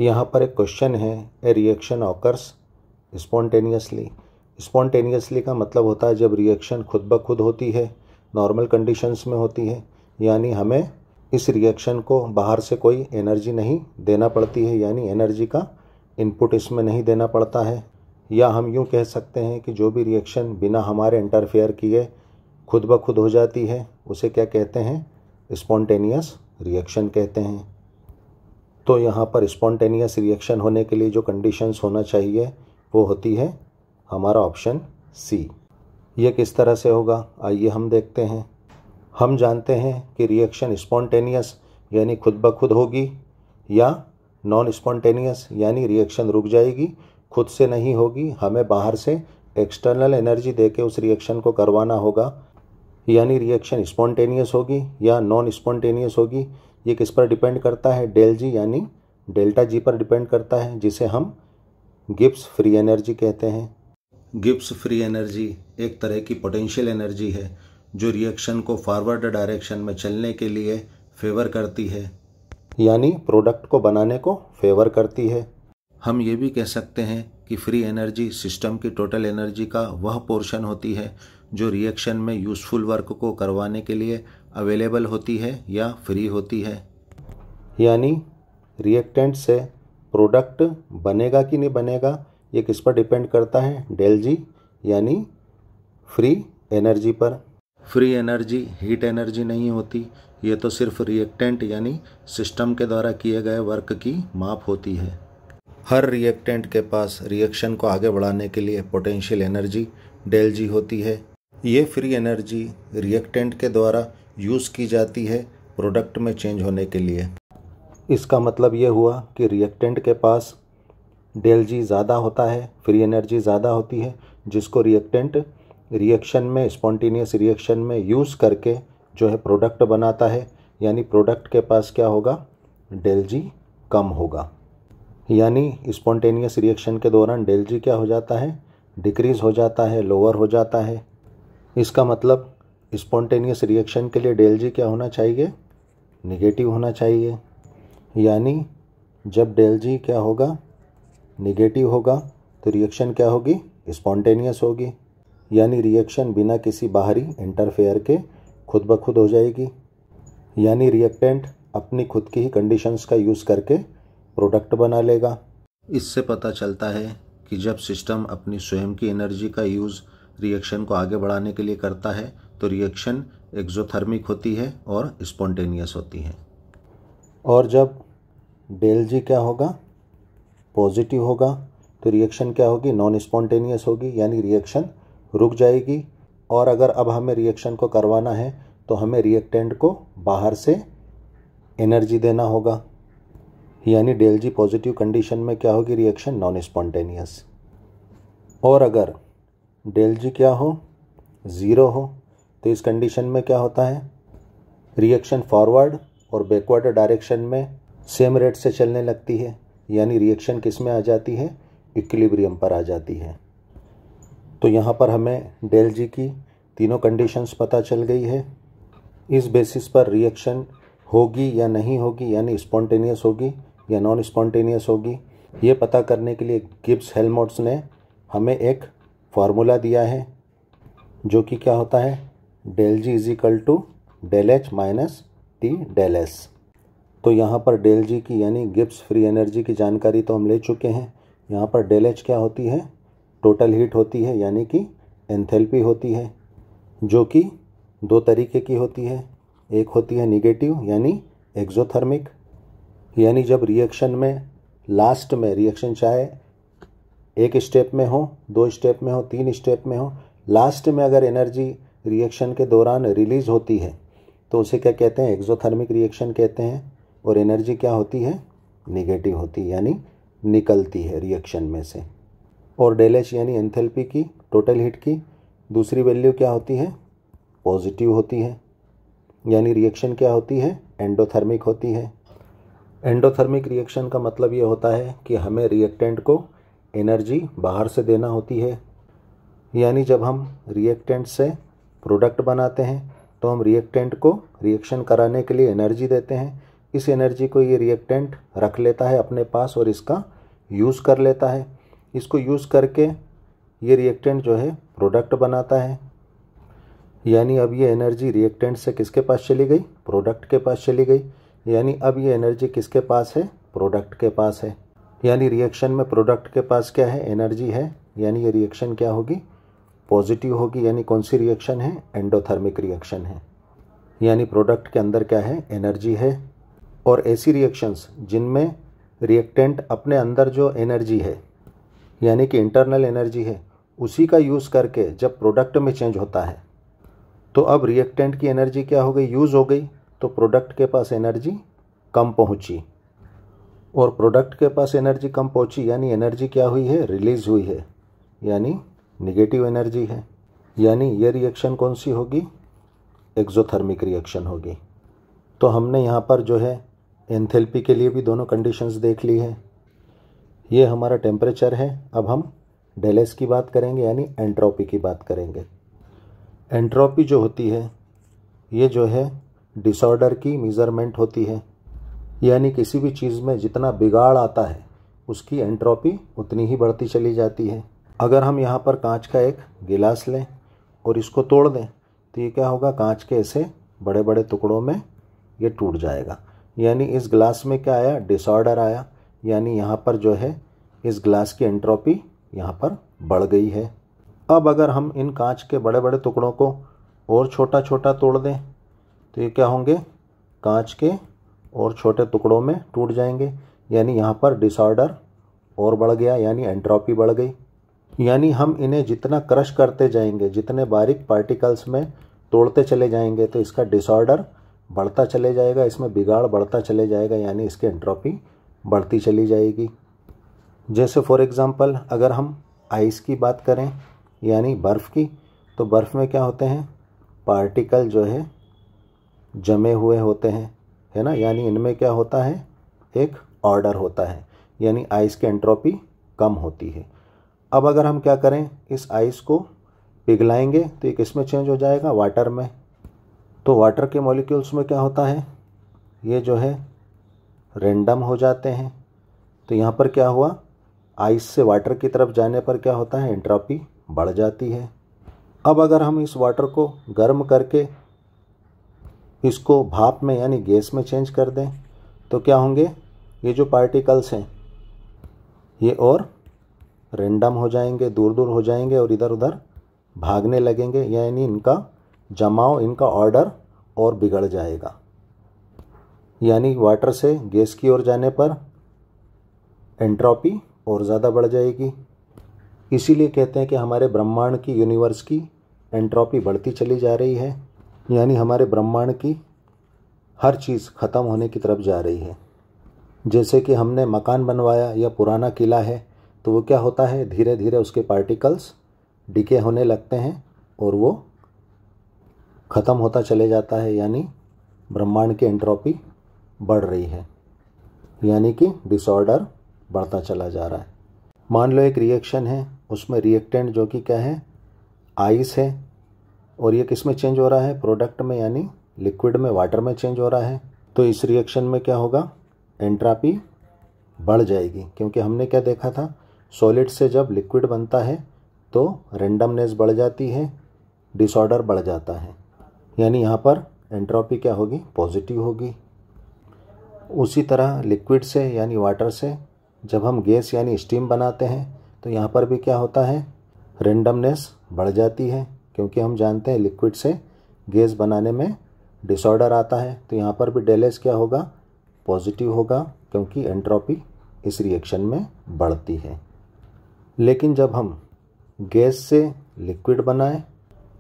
यहाँ पर एक क्वेश्चन है, ए रिएक्शन ऑकर्स स्पॉन्टेनियसली। स्पॉन्टेनियसली का मतलब होता है जब रिएक्शन खुद ब खुद होती है, नॉर्मल कंडीशंस में होती है, यानी हमें इस रिएक्शन को बाहर से कोई एनर्जी नहीं देना पड़ती है, यानी एनर्जी का इनपुट इसमें नहीं देना पड़ता है। या हम यूँ कह सकते हैं कि जो भी रिएक्शन बिना हमारे इंटरफेयर किए खुद ब खुद हो जाती है उसे क्या कहते हैं? स्पॉन्टेनियस रिएक्शन कहते हैं। तो यहाँ पर स्पॉन्टेनियस रिएक्शन होने के लिए जो कंडीशंस होना चाहिए वो होती है हमारा ऑप्शन सी। ये किस तरह से होगा आइए हम देखते हैं। हम जानते हैं कि रिएक्शन स्पॉन्टेनियस यानी खुद ब खुद होगी, या नॉन स्पॉन्टेनियस यानी रिएक्शन रुक जाएगी, खुद से नहीं होगी, हमें बाहर से एक्सटर्नल एनर्जी देके उस रिएक्शन को करवाना होगा। यानी रिएक्शन स्पॉन्टेनियस होगी या नॉन स्पॉन्टेनियस होगी, ये किस पर डिपेंड करता है? डेल जी यानी डेल्टा जी पर डिपेंड करता है, जिसे हम गिब्स फ्री एनर्जी कहते हैं। गिब्स फ्री एनर्जी एक तरह की पोटेंशियल एनर्जी है जो रिएक्शन को फॉरवर्ड डायरेक्शन में चलने के लिए फेवर करती है, यानी प्रोडक्ट को बनाने को फेवर करती है। हम ये भी कह सकते हैं कि फ्री एनर्जी सिस्टम की टोटल एनर्जी का वह पोर्शन होती है जो रिएक्शन में यूज़फुल वर्क को करवाने के लिए अवेलेबल होती है या फ्री होती है। यानी रिएक्टेंट से प्रोडक्ट बनेगा कि नहीं बनेगा ये किस पर डिपेंड करता है? डेल जी यानी फ्री एनर्जी पर। फ्री एनर्जी हीट एनर्जी नहीं होती, ये तो सिर्फ रिएक्टेंट यानी सिस्टम के द्वारा किए गए वर्क की माप होती है। हर रिएक्टेंट के पास रिएक्शन को आगे बढ़ाने के लिए पोटेंशियल एनर्जी डेल जी होती है। ये फ्री एनर्जी रिएक्टेंट के द्वारा यूज़ की जाती है प्रोडक्ट में चेंज होने के लिए। इसका मतलब ये हुआ कि रिएक्टेंट के पास डेल जी ज़्यादा होता है, फ्री एनर्जी ज़्यादा होती है, जिसको रिएक्टेंट रिएक्शन में स्पॉन्टेनियस रिएक्शन में यूज़ करके जो है प्रोडक्ट बनाता है, यानी प्रोडक्ट के पास क्या होगा? डेल जी कम होगा। यानी स्पॉन्टेनियस रिएक्शन के दौरान डेल जी क्या हो जाता है? डिक्रीज़ हो जाता है, लोअर हो जाता है। इसका मतलब स्पॉन्टेनियस रिएक्शन के लिए डेल जी क्या होना चाहिए? निगेटिव होना चाहिए। यानी जब डेल जी क्या होगा? निगेटिव होगा तो रिएक्शन क्या होगी? स्पॉन्टेनियस होगी, यानी रिएक्शन बिना किसी बाहरी इंटरफेयर के खुद ब खुद हो जाएगी। यानी रिएक्टेंट अपनी खुद की ही कंडीशंस का यूज़ करके प्रोडक्ट बना लेगा। इससे पता चलता है कि जब सिस्टम अपनी स्वयं की एनर्जी का यूज़ रिएक्शन को आगे बढ़ाने के लिए करता है तो रिएक्शन एक्सोथर्मिक होती है और स्पॉन्टेनियस होती है। और जब डेल जी क्या होगा? पॉजिटिव होगा तो रिएक्शन क्या होगी? नॉन स्पॉन्टेनियस होगी, यानी रिएक्शन रुक जाएगी। और अगर अब हमें रिएक्शन को करवाना है तो हमें रिएक्टेंट को बाहर से एनर्जी देना होगा, यानी डेल जी पॉजिटिव कंडीशन में क्या होगी? Reaction non spontaneous. और अगर डेल जी क्या हो? ज़ीरो हो तो इस कंडीशन में क्या होता है? रिएक्शन फॉरवर्ड और बैकवर्ड डायरेक्शन में सेम रेट से चलने लगती है, यानी रिएक्शन किस में आ जाती है? इक्विलिब्रियम पर आ जाती है। तो यहाँ पर हमें डेल जी की तीनों कंडीशंस पता चल गई है। इस बेसिस पर रिएक्शन होगी या नहीं होगी, यानी स्पॉन्टेनियस होगी या नॉन स्पॉन्टेनियस होगी, ये पता करने के लिए गिब्स हेल्महोल्ट्ज ने हमें एक फार्मूला दिया है जो कि क्या होता है? Del G is equal to del H minus T del S. तो यहाँ पर डेल जी की यानी गिब्स फ्री एनर्जी की जानकारी तो हम ले चुके हैं। यहाँ पर डेल एच क्या होती है? टोटल हीट होती है, यानी कि एंथैल्पी होती है, जो कि दो तरीके की होती है। एक होती है निगेटिव यानी एक्सोथर्मिक, यानी जब रिएक्शन में लास्ट में रिएक्शन चाहे एक स्टेप में हो, दो स्टेप में हो, तीन स्टेप में हो, लास्ट में अगर एनर्जी रिएक्शन के दौरान रिलीज़ होती है तो उसे क्या कहते हैं? एक्सोथर्मिक रिएक्शन कहते हैं। और एनर्जी क्या होती है? निगेटिव होती है, यानी निकलती है रिएक्शन में से। और डेल एच यानी एंथैल्पी की, टोटल हीट की दूसरी वैल्यू क्या होती है? पॉजिटिव होती है, यानी रिएक्शन क्या होती है? एंडोथर्मिक होती है। एंडोथर्मिक रिएक्शन का मतलब ये होता है कि हमें रिएक्टेंट को एनर्जी बाहर से देना होती है, यानी जब हम रिएक्टेंट से प्रोडक्ट बनाते हैं तो हम रिएक्टेंट को रिएक्शन कराने के लिए एनर्जी देते हैं, इस एनर्जी को ये रिएक्टेंट रख लेता है अपने पास और इसका यूज़ कर लेता है। इसको यूज़ करके ये रिएक्टेंट जो है प्रोडक्ट बनाता है। यानी अब ये एनर्जी रिएक्टेंट से किसके पास चली गई? प्रोडक्ट के पास चली गई। यानी अब ये एनर्जी किसके पास है? प्रोडक्ट के पास है। यानी रिएक्शन में प्रोडक्ट के पास क्या है? एनर्जी है। यानी ये रिएक्शन क्या होगी? पॉजिटिव होगी। यानी कौन सी रिएक्शन है? एंडोथर्मिक रिएक्शन है। यानी प्रोडक्ट के अंदर क्या है? एनर्जी है। और ऐसी रिएक्शंस जिनमें रिएक्टेंट अपने अंदर जो एनर्जी है यानी कि इंटरनल एनर्जी है उसी का यूज़ करके जब प्रोडक्ट में चेंज होता है तो अब रिएक्टेंट की एनर्जी क्या हो गई? यूज़ हो गई। तो प्रोडक्ट के पास एनर्जी कम पहुंची और प्रोडक्ट के पास एनर्जी कम पहुंची यानी एनर्जी क्या हुई है? रिलीज हुई है। यानी निगेटिव एनर्जी है। यानी ये रिएक्शन कौन सी होगी? एक्सोथर्मिक रिएक्शन होगी। तो हमने यहाँ पर जो है एंथैल्पी के लिए भी दोनों कंडीशंस देख ली है। ये हमारा टेम्परेचर है। अब हम डेल एस की बात करेंगे यानी एंट्रोपी की बात करेंगे। एंट्रोपी जो होती है ये जो है डिसऑर्डर की मेजरमेंट होती है। यानी किसी भी चीज़ में जितना बिगाड़ आता है उसकी एंट्रोपी उतनी ही बढ़ती चली जाती है। अगर हम यहाँ पर कांच का एक गिलास लें और इसको तोड़ दें तो ये क्या होगा? कांच के ऐसे बड़े बड़े टुकड़ों में ये टूट जाएगा। यानी इस गिलास में क्या आया? डिसऑर्डर आया। यानी यहाँ पर जो है इस गिलास की एंट्रोपी यहाँ पर बढ़ गई है। अब अगर हम इन कांच के बड़े बड़े टुकड़ों को और छोटा छोटा तोड़ दें तो ये क्या होंगे? कांच के और छोटे टुकड़ों में टूट जाएंगे। यानी यहाँ पर डिसऑर्डर और बढ़ गया यानी एंट्रोपी बढ़ गई। यानी हम इन्हें जितना क्रश करते जाएंगे, जितने बारीक पार्टिकल्स में तोड़ते चले जाएंगे तो इसका डिसऑर्डर बढ़ता चले जाएगा, इसमें बिगाड़ बढ़ता चले जाएगा। यानी इसकी एंट्रोपी बढ़ती चली जाएगी। जैसे फॉर एग्ज़ाम्पल अगर हम आइस की बात करें यानी बर्फ़ की, तो बर्फ़ में क्या होते हैं? पार्टिकल जो है जमे हुए होते हैं, है ना। यानी इनमें क्या होता है? एक ऑर्डर होता है। यानी आइस की एंट्रोपी कम होती है। अब अगर हम क्या करें? इस आइस को पिघलाएंगे तो ये किस में चेंज हो जाएगा? वाटर में। तो वाटर के मॉलिक्यूल्स में क्या होता है? ये जो है रैंडम हो जाते हैं। तो यहाँ पर क्या हुआ? आइस से वाटर की तरफ जाने पर क्या होता है? एंट्रोपी बढ़ जाती है। अब अगर हम इस वाटर को गर्म करके इसको भाप में यानी गैस में चेंज कर दें तो क्या होंगे? ये जो पार्टिकल्स हैं ये और रैंडम हो जाएंगे, दूर दूर हो जाएंगे और इधर उधर भागने लगेंगे। यानी इनका जमाव, इनका ऑर्डर और बिगड़ जाएगा। यानी वाटर से गैस की ओर जाने पर एंट्रोपी और ज़्यादा बढ़ जाएगी। इसीलिए कहते हैं कि हमारे ब्रह्मांड की, यूनिवर्स की एंट्रोपी बढ़ती चली जा रही है। यानी हमारे ब्रह्मांड की हर चीज़ ख़त्म होने की तरफ जा रही है। जैसे कि हमने मकान बनवाया या पुराना किला है तो वो क्या होता है? धीरे धीरे उसके पार्टिकल्स डिके होने लगते हैं और वो ख़त्म होता चले जाता है। यानी ब्रह्मांड की एंट्रोपी बढ़ रही है। यानी कि डिसऑर्डर बढ़ता चला जा रहा है। मान लो एक रिएक्शन है, उसमें रिएक्टेंट जो कि क्या है? आइस है और ये किस में चेंज हो रहा है? प्रोडक्ट में यानी लिक्विड में, वाटर में चेंज हो रहा है। तो इस रिएक्शन में क्या होगा? एंट्रोपी बढ़ जाएगी। क्योंकि हमने क्या देखा था? सॉलिड से जब लिक्विड बनता है तो रैंडमनेस बढ़ जाती है, डिसऑर्डर बढ़ जाता है। यानी यहाँ पर एंट्रोपी क्या होगी? पॉजिटिव होगी। उसी तरह लिक्विड से यानी वाटर से जब हम गैस यानी स्टीम बनाते हैं तो यहाँ पर भी क्या होता है? रैंडमनेस बढ़ जाती है। क्योंकि हम जानते हैं लिक्विड से गैस बनाने में डिसऑर्डर आता है। तो यहाँ पर भी डेल एस क्या होगा? पॉजिटिव होगा, क्योंकि एंट्रोपी इस रिएक्शन में बढ़ती है। लेकिन जब हम गैस से लिक्विड बनाएं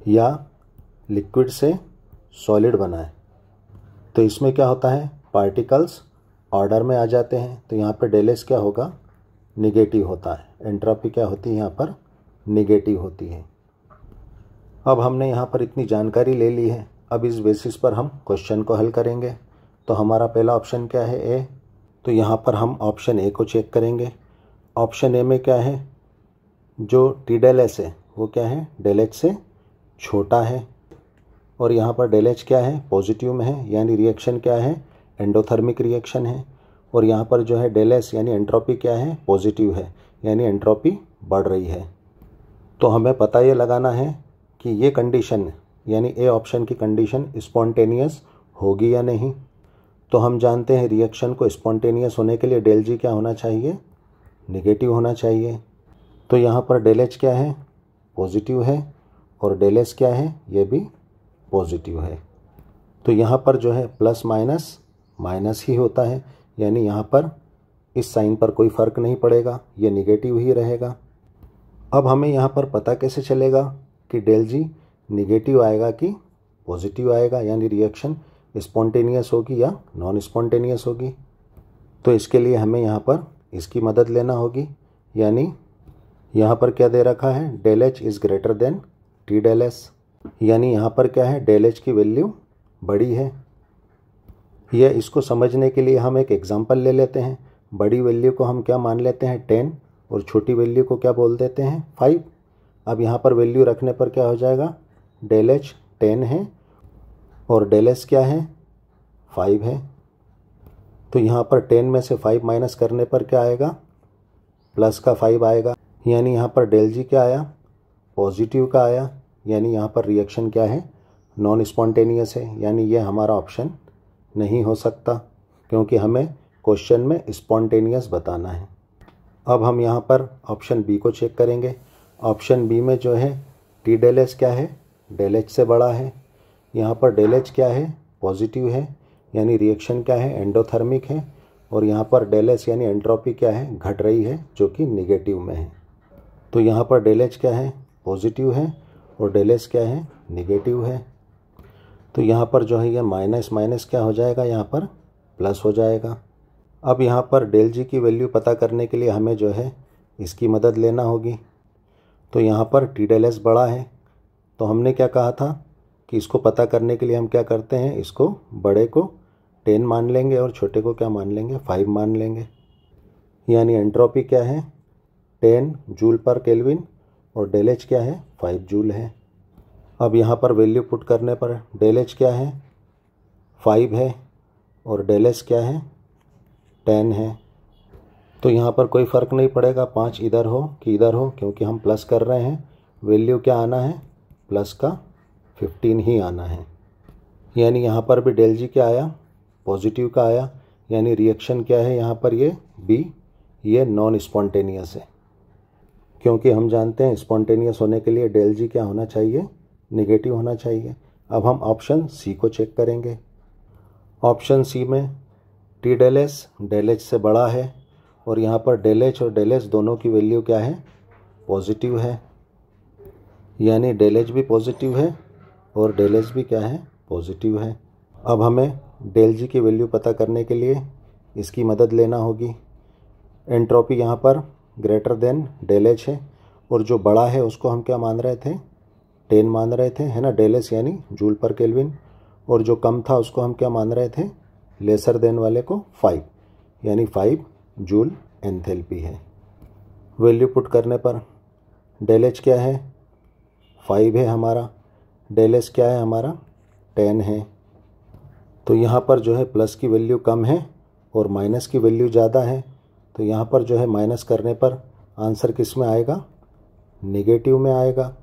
या लिक्विड से सॉलिड बनाएं तो इसमें क्या होता है? पार्टिकल्स ऑर्डर में आ जाते हैं। तो यहाँ पर डेल एस क्या होगा? निगेटिव होता है। एंट्रोपी क्या होती है? यहाँ पर निगेटिव होती है। अब हमने यहाँ पर इतनी जानकारी ले ली है। अब इस बेसिस पर हम क्वेश्चन को हल करेंगे। तो हमारा पहला ऑप्शन क्या है? ए। तो यहाँ पर हम ऑप्शन ए को चेक करेंगे। ऑप्शन ए में क्या है? जो टी डेल एस है वो क्या है? डेल एच से छोटा है। और यहाँ पर डेल एच क्या है? पॉजिटिव में है। यानी रिएक्शन क्या है? एंडोथर्मिक रिएक्शन है, और यहाँ पर जो है डेल एस यानी एंट्रोपी क्या है, पॉजिटिव है, यानी एंट्रोपी बढ़ रही है। तो हमें पता ये लगाना है कि ये कंडीशन यानी ए ऑप्शन की कंडीशन स्पॉन्टेनियस होगी या नहीं। तो हम जानते हैं रिएक्शन को स्पॉन्टेनियस होने के लिए डेल जी क्या होना चाहिए, निगेटिव होना चाहिए। तो यहाँ पर डेल एच क्या है, पॉजिटिव है, और डेल एस क्या है, ये भी पॉजिटिव है। तो यहाँ पर जो है प्लस माइनस माइनस ही होता है, यानी यहाँ पर इस साइन पर कोई फ़र्क नहीं पड़ेगा, ये निगेटिव ही रहेगा। अब हमें यहाँ पर पता कैसे चलेगा कि डेल जी निगेटिव आएगा कि पॉजिटिव आएगा, यानी रिएक्शन स्पॉन्टेनियस होगी या नॉन स्पॉन्टेनियस होगी। तो इसके लिए हमें यहाँ पर इसकी मदद लेना होगी, यानी यहाँ पर क्या दे रखा है, del H is greater than T del S, यानी यहाँ पर क्या है, डेल एच की वैल्यू बड़ी है। यह इसको समझने के लिए हम एक एग्जांपल ले लेते हैं। बड़ी वैल्यू को हम क्या मान लेते हैं, 10, और छोटी वैल्यू को क्या बोल देते हैं, 5। अब यहाँ पर वैल्यू रखने पर क्या हो जाएगा, डेल एच 10 है और डेल एस क्या है, 5 है। तो यहाँ पर 10 में से 5 माइनस करने पर क्या आएगा, प्लस का 5 आएगा, यानी यहाँ पर डेल जी क्या आया, पॉजिटिव का आया, यानी यहाँ पर रिएक्शन क्या है, नॉन स्पॉन्टेनियस है, यानी ये हमारा ऑप्शन नहीं हो सकता, क्योंकि हमें क्वेश्चन में स्पॉन्टेनियस बताना है। अब हम यहाँ पर ऑप्शन बी को चेक करेंगे। ऑप्शन बी में जो है टी डेल एस क्या है, डेल एच से बड़ा है। यहाँ पर डेल एच क्या है, पॉजिटिव है, यानी रिएक्शन क्या है, एंडोथर्मिक है, और यहाँ पर डेल एस यानी एंट्रोपी क्या है, घट रही है, जो कि निगेटिव में है। तो यहाँ पर डेल एच क्या है, पॉजिटिव है, और डेल एस क्या है, निगेटिव है। तो यहाँ पर जो है ये माइनस माइनस क्या हो जाएगा, यहाँ पर प्लस हो जाएगा। अब यहाँ पर डेल जी की वैल्यू पता करने के लिए हमें जो है इसकी मदद लेना होगी। तो यहाँ पर टी डेल एस बड़ा है, तो हमने क्या कहा था कि इसको पता करने के लिए हम क्या करते हैं, इसको बड़े को 10 मान लेंगे और छोटे को क्या मान लेंगे, 5 मान लेंगे। यानी एंट्रोपी क्या है, 10 जूल पर केल्विन, और डेल एच क्या है, 5 जूल है। अब यहाँ पर वैल्यू पुट करने पर डेल एच क्या है, 5 है, और डेल एस क्या है, 10 है। तो यहाँ पर कोई फ़र्क नहीं पड़ेगा 5 इधर हो कि इधर हो, क्योंकि हम प्लस कर रहे हैं। वैल्यू क्या आना है, प्लस का 15 ही आना है। यानी यहाँ पर भी डेल जी क्या आया, पॉजिटिव का आया, यानी रिएक्शन क्या है यहाँ पर, ये बी, ये नॉन स्पॉन्टेनियस है, क्योंकि हम जानते हैं स्पॉन्टेनियस होने के लिए डेल जी क्या होना चाहिए, निगेटिव होना चाहिए। अब हम ऑप्शन सी को चेक करेंगे। ऑप्शन सी में टी डेल एच से बड़ा है, और यहाँ पर डेल एच और डेल एस दोनों की वैल्यू क्या है, पॉजिटिव है, यानी डेल एच भी पॉजिटिव है और डेल एस भी क्या है, पॉजिटिव है। अब हमें डेल जी की वैल्यू पता करने के लिए इसकी मदद लेना होगी। एंट्रोपी यहाँ पर ग्रेटर देन डेल एच है, और जो बड़ा है उसको हम क्या मान रहे थे, 10 मान रहे थे, है ना, डेल एस यानी जूल पर केल्विन, और जो कम था उसको हम क्या मान रहे थे, लेसर देन वाले को 5, यानी 5 जूल एंथैल्पी है। वैल्यू पुट करने पर डेल एच क्या है, 5 है हमारा, डेल एस क्या है हमारा, 10 है। तो यहाँ पर जो है प्लस की वैल्यू कम है और माइनस की वैल्यू ज़्यादा है, तो यहाँ पर जो है माइनस करने पर आंसर किस में आएगा, निगेटिव में आएगा।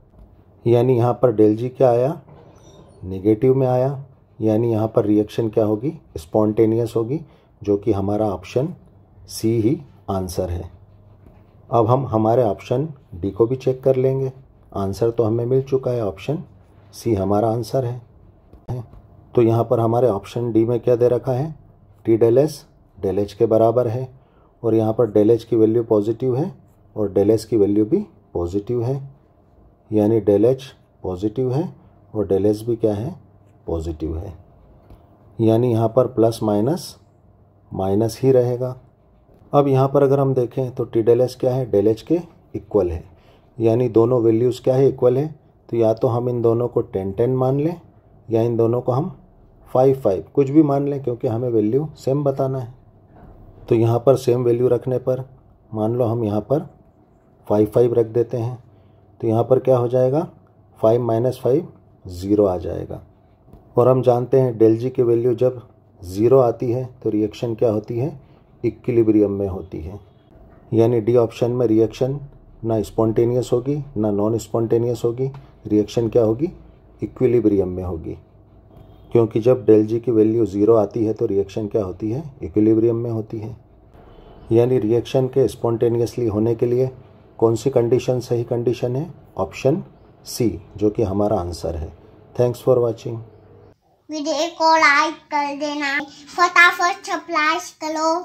यानी यहाँ पर डेल जी क्या आया, निगेटिव में आया, यानी यहाँ पर रिएक्शन क्या होगी, स्पॉन्टेनियस होगी, जो कि हमारा ऑप्शन सी ही आंसर है। अब हम हमारे ऑप्शन डी को भी चेक कर लेंगे। आंसर तो हमें मिल चुका है, ऑप्शन सी हमारा आंसर है। तो यहाँ पर हमारे ऑप्शन डी में क्या दे रखा है, टी डेल एच के बराबर है, और यहाँ पर डेल एच की वैल्यू पॉजिटिव है और डेल एस की वैल्यू भी पॉजिटिव है, यानी डेल एच पॉजिटिव है और डेल एस भी क्या है, पॉजिटिव है। यानी यहाँ पर प्लस माइनस माइनस ही रहेगा। अब यहाँ पर अगर हम देखें तो टी डेल एस क्या है, डेल एच के इक्वल है, यानी दोनों वैल्यूज़ क्या है, इक्वल है। तो या तो हम इन दोनों को 10-10 मान लें, या इन दोनों को हम 5-5 कुछ भी मान लें, क्योंकि हमें वैल्यू सेम बताना है। तो यहाँ पर सेम वैल्यू रखने पर मान लो हम यहाँ पर 5-5 रख देते हैं, तो यहाँ पर क्या हो जाएगा, 5 - 5 0 आ जाएगा। और हम जानते हैं डेल जी की वैल्यू जब ज़ीरो आती है तो रिएक्शन क्या होती है, इक्विलिब्रियम में होती है। यानी डी ऑप्शन में रिएक्शन ना स्पॉन्टेनियस होगी ना नॉन स्पॉन्टेनियस होगी, रिएक्शन क्या होगी, इक्विलिब्रियम में होगी। क्योंकि जब डेल जी की वैल्यू ज़ीरो आती है तो रिएक्शन क्या होती है, इक्विलिब्रियम में होती है। यानी रिएक्शन के स्पॉन्टेनियसली होने के लिए कौन सी कंडीशन सही कंडीशन है, ऑप्शन सी, जो कि हमारा आंसर है। Thanks for watching. वीडियो को लाइक कर देना, फटाफट सब्सक्राइब करो।